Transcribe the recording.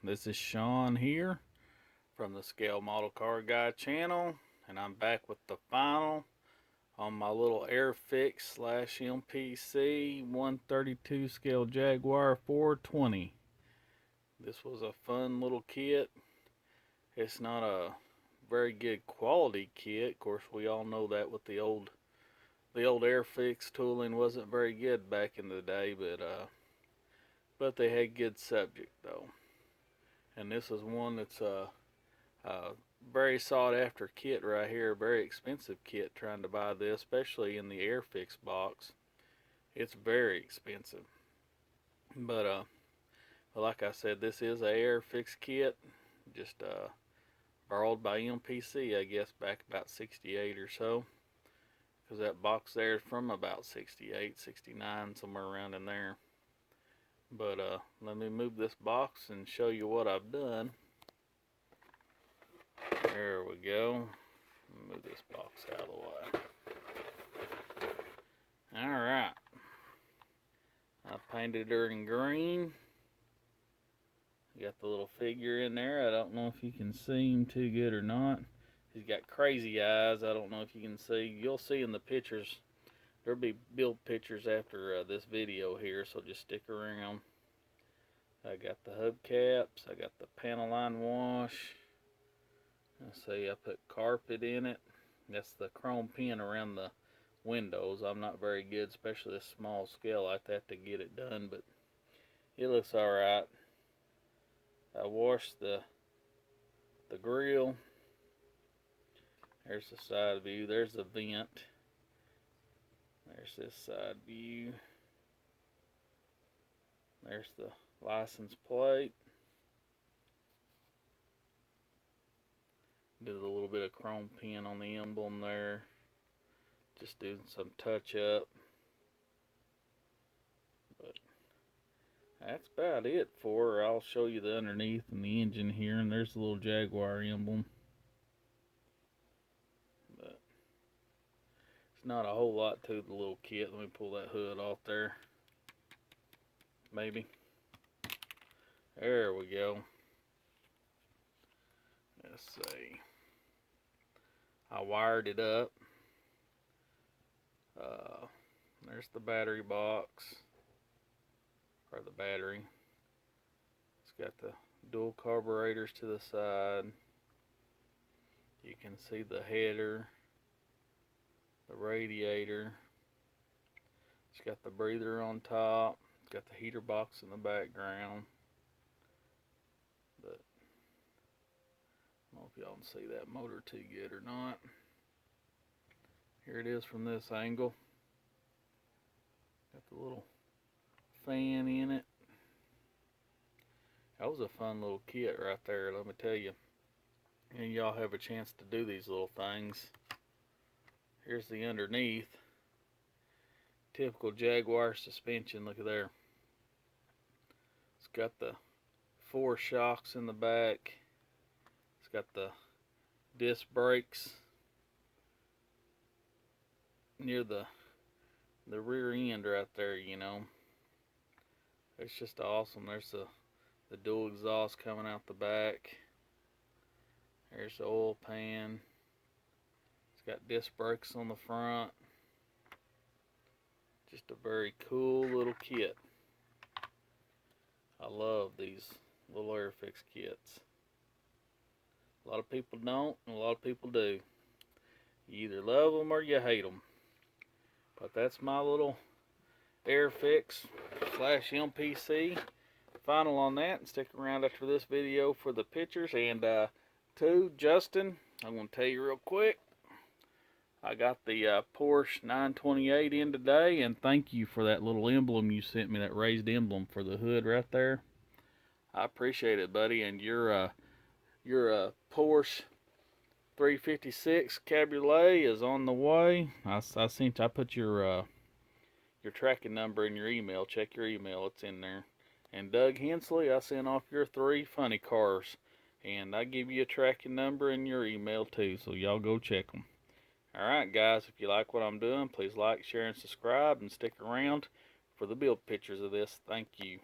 This is Sean here from the Scale Model Car Guy channel, and I'm back with the final on my little Airfix slash MPC 132 scale Jaguar 420. This was a fun little kit. It's not a very good quality kit. Of course, we all know that with the old Airfix tooling wasn't very good back in the day, but they had good subject though. And this is one that's a very sought after kit right here. Very expensive kit trying to buy this, especially in the Airfix box. It's very expensive. But like I said, this is a Airfix kit, just borrowed by MPC, I guess, back about 68 or so. Because that box there is from about 68, 69, somewhere around in there. But let me move this box and show you what I've done. There we go. Move this box out of the way. Alright. I painted her in green. Got the little figure in there. I don't know if you can see him too good or not. He's got crazy eyes. I don't know if you can see. You'll see in the pictures. There'll be build pictures after this video here, so just stick around. I got the hubcaps. I got the panel line wash. Let's see, I put carpet in it. That's the chrome pin around the windows. I'm not very good, especially this small scale like that, to get it done, but it looks alright. I washed the grill. There's the side view. There's the vent. There's this side view. There's the license plate. Did a little bit of chrome pin on the emblem there. Just doing some touch up. But that's about it for her. I'll show you the underneath and the engine here. And there's the little Jaguar emblem. But it's not a whole lot to the little kit. Let me pull that hood off there. Maybe. There we go. Let's see. I wired it up. There's the battery box, or the battery. It's got the dual carburetors to the side. You can see the header, the radiator. It's got the breather on top. It's got the heater box in the background. But I don't know if y'all can see that motor too good or not. Here it is from this angle. Got the little fan in it. That was a fun little kit right there, let me tell you. And y'all have a chance to do these little things. Here's the underneath. Typical Jaguar suspension, look at there. It's got the 4 shocks in the back. It's got the disc brakes near the rear end right there, you know. It's just awesome. There's the dual exhaust coming out the back. There's the oil pan. It's got disc brakes on the front. Just a very cool little kit. I love these little Airfix kits. A lot of people don't, and a lot of people do. You either love them or you hate them. But that's my little Airfix slash MPC final on that. And stick around after this video for the pictures. And to Justin, I'm going to tell you real quick. I got the Porsche 928 in today, and thank you for that little emblem you sent me, that raised emblem for the hood right there. I appreciate it, buddy. And your Porsche 356 Cabriolet is on the way. I put your tracking number in your email. Check your email, it's in there. And Doug Hensley, I sent off your 3 funny cars, and I give you a tracking number in your email too, so y'all go check them. Alright guys, if you like what I'm doing, please like, share, and subscribe, and stick around for the build pictures of this. Thank you.